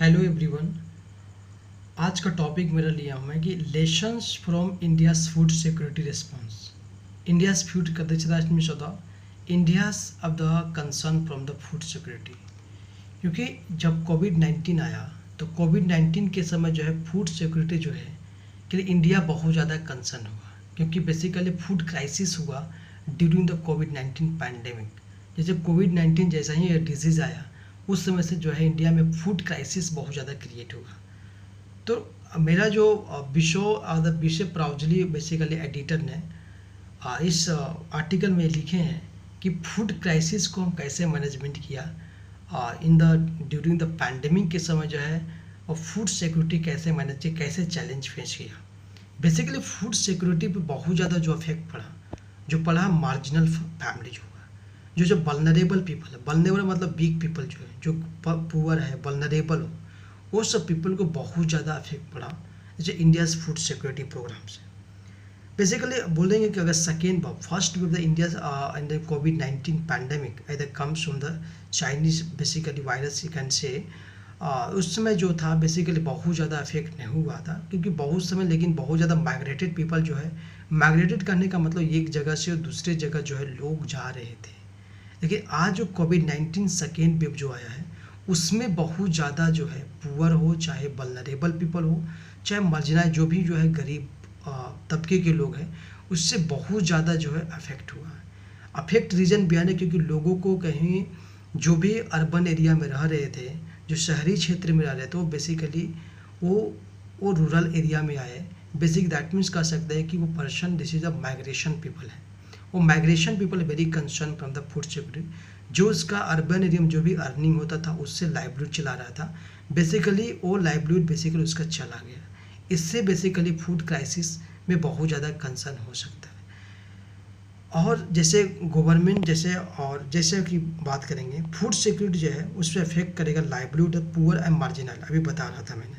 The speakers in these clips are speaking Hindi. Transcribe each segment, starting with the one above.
Hello everyone. आज का टॉपिक मेरा लिया हूँ मैं कि lessons from India's food security response. India's food का मीन्स होता India's of the concern from the food security. क्योंकि जब कोविड-19 आया तो कोविड-19 के समय जो है फूड सिक्योरिटी जो है के लिए इंडिया बहुत ज़्यादा कंसर्न हुआ, क्योंकि बेसिकली फूड क्राइसिस हुआ ड्यूरिंग द कोविड-19 पैंडेमिक। जैसे कोविड-19 जैसा ही डिजीज़ आया उस समय से जो है इंडिया में फूड क्राइसिस बहुत ज़्यादा क्रिएट हुआ। तो मेरा जो विषय प्राउजली बेसिकली एडिटर ने इस आर्टिकल में लिखे हैं कि फूड क्राइसिस को हम कैसे मैनेजमेंट किया in the during the pandemic के समय जो है, और फूड सिक्योरिटी कैसे मैनेज किया, कैसे चैलेंज फेस किया। बेसिकली फूड सिक्योरिटी पे बहुत ज़्यादा जो इफेक्ट पड़ा मार्जिनल फैमिली जो हुआ, जो वल्नरेबल पीपल है। वल्नरेबल मतलब वीक पीपल जो है, जो पुअर है, वल्नरेबल हो, वो सब पीपल को बहुत ज़्यादा इफेक्ट पड़ा जैसे इंडियाज़ फूड सिक्योरिटी प्रोग्राम से। बेसिकली बोलेंगे कि अगर first wave the India's in the covid pandemic either comes from the Chinese basically virus, you can say. उस समय जो था बेसिकली बहुत ज़्यादा इफेक्ट नहीं हुआ था, क्योंकि बहुत समय लेकिन बहुत ज़्यादा माइग्रेटेड पीपल जो है, माइग्रेटेड करने का मतलब एक जगह से दूसरे जगह जो है लोग जा रहे थे। लेकिन आज जो कोविड-19 सेकेंड वेव जो आया है उसमें बहुत ज़्यादा जो है पुअर हो, चाहे वल्नरेबल पीपल हो, चाहे मार्जिनाइज जो भी जो है गरीब तबके के लोग हैं, उससे बहुत ज़्यादा जो है अफेक्ट हुआ है। अफेक्ट रीज़न बयान है क्योंकि लोगों को कहीं जो भी अर्बन एरिया में रह रहे थे, जो शहरी क्षेत्र में रह रहे थे, वो बेसिकली वो रूरल एरिया में आए। बेसिक दैट मीन्स कह सकते हैं कि वो person this is a migration people है। वो migration people very concern from the food security. जो उसका अर्बन एरिया में जो भी अर्निंग होता था उससे लाइवलीहुड चला रहा था, बेसिकली वो लाइवलीहुड बेसिकली उसका चला गया। इससे बेसिकली फूड क्राइसिस में बहुत ज़्यादा कंसर्न हो सकता है। और जैसे गवर्नमेंट जैसे कि बात करेंगे फूड सिक्योरिटी जो है उस पर इफेक्ट करेगा livelihood of poor and marginal, अभी बता रहा था मैंने।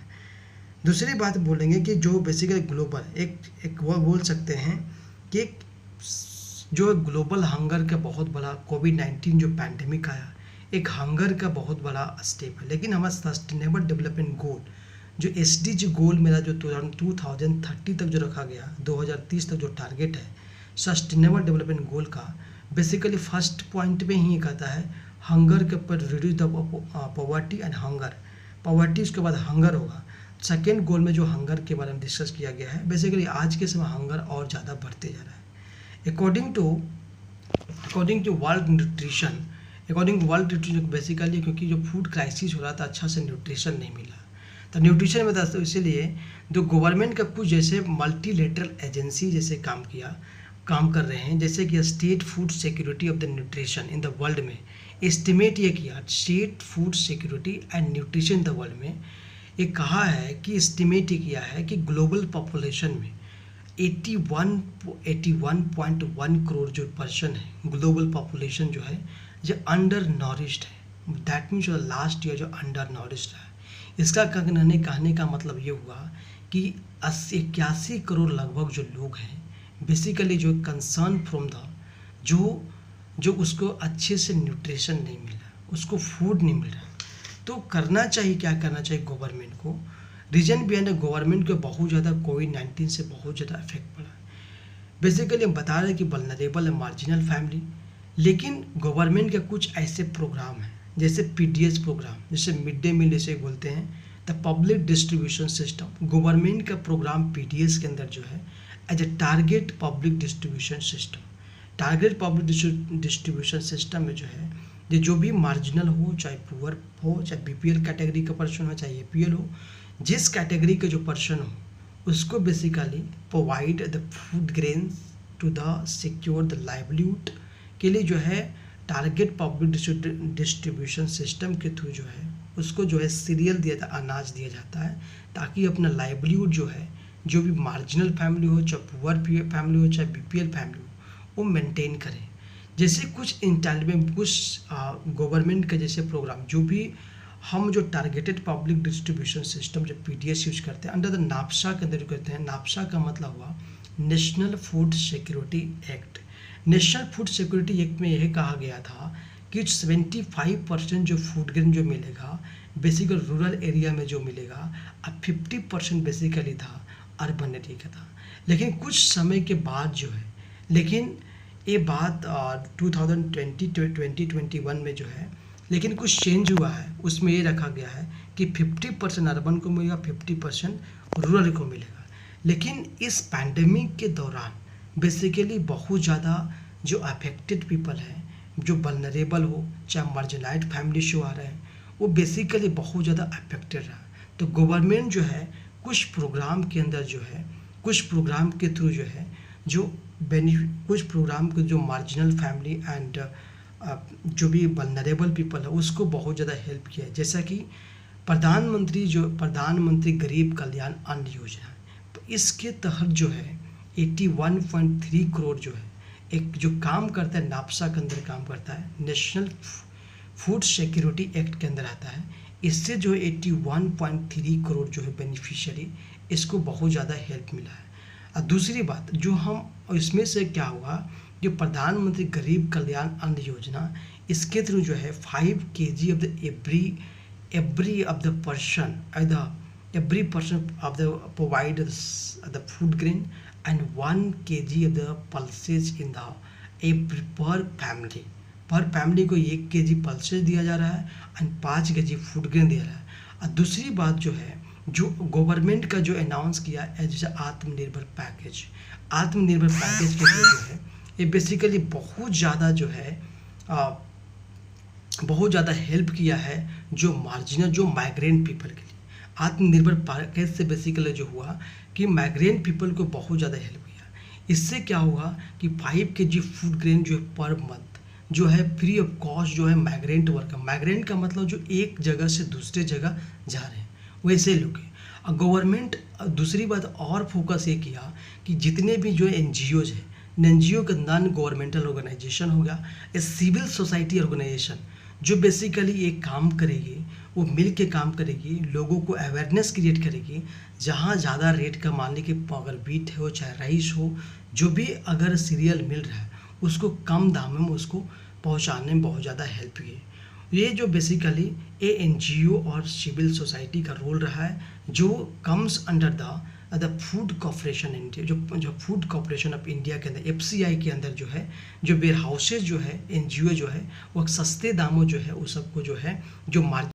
दूसरी बात बोलेंगे कि जो बेसिकली ग्लोबल एक वो बोल सकते हैं कि जो ग्लोबल हंगर का बहुत बड़ा कोविड-19 जो पैंडेमिक आया, एक हंगर का बहुत बड़ा स्टेप है। लेकिन हमारा सस्टेनेबल डेवलपमेंट गोल जो एसडीजी गोल मेरा जो 2030 तक जो रखा गया, 2030 तक जो टारगेट है सस्टेनेबल डेवलपमेंट गोल का, बेसिकली फर्स्ट पॉइंट में ही कहता है हंगर के ऊपर reduce the poverty and hunger. Poverty उसके बाद हंगर होगा। सेकेंड गोल में जो हंगर के बारे में डिस्कस किया गया है, बेसिकली आज के समय हंगर और ज़्यादा बढ़ते जा रहा है। According to world nutrition basically क्योंकि जो फूड क्राइसिस हो रहा था, अच्छा से न्यूट्रिशन नहीं मिला, तो न्यूट्रिशन में तो इसीलिए जो गवर्नमेंट का कुछ जैसे मल्टीलेटरल एजेंसी जैसे काम कर रहे हैं, जैसे कि state food security of the nutrition in the world में एस्टिमेट ये किया, state food security and nutrition in the world में ये कहा है कि एस्टिमेट ये किया है कि ग्लोबल पॉपुलेशन में 81.1 करोड़ जो पर्सन है, ग्लोबल पॉपुलेशन जो है जो अंडर नॉरिश्ड है। दैट मीन्स जो लास्ट ईयर जो अंडर नॉरिश्ड है, इसका कहने का मतलब ये हुआ कि 81 करोड़ लगभग जो लोग हैं बेसिकली जो कंसर्न फ्रॉम द जो उसको अच्छे से न्यूट्रिशन नहीं मिला, उसको फूड नहीं मिल रहा। तो करना चाहिए, क्या करना चाहिए गवर्नमेंट को। रीजन भी है ना, गवर्नमेंट को बहुत ज़्यादा कोविड-19 से बहुत ज़्यादा इफेक्ट पड़ा है। बेसिकली हम बता रहे हैं कि वल्नरेबल है मार्जिनल फैमिली, लेकिन गवर्नमेंट के कुछ ऐसे प्रोग्राम हैं जैसे पीडीएस प्रोग्राम, जैसे मिड डे मील जैसे बोलते हैं the public distribution system. Government का प्रोग्राम पीडीएस के अंदर जो है as a target public distribution system, target public distribution system में जो है ये जो भी मार्जिनल हो, चाहे पुअर हो, चाहे बीपीएल कैटेगरी का पर्सन हो, चाहे एपीएल हो, जिस कैटेगरी के जो पर्सन हो उसको basically provide the food grains to the secure the livelihood के लिए जो है टारगेट पब्लिक डिस्ट्रीब्यूशन सिस्टम के थ्रू जो है उसको जो है सीरियल अनाज दिया जाता है, ताकि अपना लाइवलीहुड जो है जो भी मार्जिनल फैमिली हो, चाहे पुअर फैमिली हो, चाहे बीपीएल फैमिली हो, वो मेंटेन करें। जैसे कुछ इंटेलिजेंट कुछ गवर्नमेंट के जैसे प्रोग्राम जो भी हम जो टारगेटेड पब्लिक डिस्ट्रीब्यूशन सिस्टम जो पीडीएस यूज करते हैं अंडर द नाप्सा के अंदर करते हैं। नाप्सा का मतलब हुआ national food security act. National food security act में यह कहा गया था कि 75% जो फूड ग्रेन जो मिलेगा बेसिकली रूरल एरिया में जो मिलेगा, अब 50% बेसिकली था अर्बन एरिया का था। लेकिन कुछ समय के बाद जो है, लेकिन ये बात 2021 में जो है, लेकिन कुछ चेंज हुआ है। उसमें ये रखा गया है कि 50% अर्बन को मिलेगा, 50% रूरल को मिलेगा। लेकिन इस पैंडेमिक के दौरान बेसिकली बहुत ज़्यादा जो अफेक्टेड पीपल हैं, जो वल्नरेबल हो, चाहे मार्जिनाइज्ड फैमिली शो आ रहे हैं, वो बेसिकली बहुत ज़्यादा अफेक्टेड रहा। तो गवर्नमेंट जो है कुछ प्रोग्राम के अंदर जो है, कुछ प्रोग्राम के थ्रू जो है, जो कुछ प्रोग्राम को जो मार्जिनल फैमिली एंड जो भी वल्नरेबल पीपल है उसको बहुत ज़्यादा हेल्प किया है। जैसा कि प्रधानमंत्री गरीब कल्याण अन्न योजना, तो इसके तहत जो है 81.3 करोड़ जो है, एक जो काम करता है नाप्सा के अंदर काम करता है, नेशनल फूड सिक्योरिटी एक्ट के अंदर आता है। इससे जो 81.3 करोड़ जो है बेनिफिशियरी, इसको बहुत ज़्यादा हेल्प मिला है। और दूसरी बात जो हम इसमें से क्या हुआ, जो प्रधानमंत्री गरीब कल्याण अन्न योजना, इसके थ्रू जो है 5 kg of the every of the person every person of the provide the food grain and 1 kg of the pulses in the per family को 1 kg पल्सेस दिया जा रहा है एंड 5 kg फूड ग्रेन दिया रहा है। और दूसरी बात जो है, जो गवर्नमेंट का जो अनाउंस किया है जैसे आत्मनिर्भर पैकेज के लिए जो है, ये बेसिकली बहुत ज़्यादा जो है बहुत ज़्यादा हेल्प किया है जो मार्जिनल, जो माइग्रेंट पीपल के लिए। आत्मनिर्भर पैकेज से बेसिकली जो हुआ कि माइग्रेंट पीपल को बहुत ज़्यादा हेल्प किया। इससे क्या हुआ कि 5 kg फूड ग्रेन जो है पर मंथ जो है फ्री ऑफ कॉस्ट जो है माइग्रेंट वर्कर, माइग्रेंट का मतलब जो एक जगह से दूसरे जगह जा रहे हैं वैसे लोग हैं। और गवर्नमेंट दूसरी बात और फोकस ये किया कि जितने भी जो NGOs है, NGO का नॉन गवर्नमेंटल ऑर्गेनाइजेशन हो गया, ये सिविल सोसाइटी ऑर्गेनाइजेशन जो बेसिकली एक काम करेगी, वो मिल के काम करेगी, लोगों को अवेयरनेस क्रिएट करेगी। जहाँ ज़्यादा रेट का, मान लीजिए अगर वीट हो चाहे राइस हो, जो भी अगर सीरियल मिल रहा है उसको कम दाम में उसको पहुँचाने में बहुत ज़्यादा हेल्प की। ये जो बेसिकली ये NGO और सिविल सोसाइटी का रोल रहा है, जो comes under the food corporation India, जो फूड कॉर्पोरेशन ऑफ इंडिया के अंदर FCI के अंदर जो है, जो वेयर हाउसेज जो है NGO जो है, वो सस्ते दामों जो है उस सबको जो है जो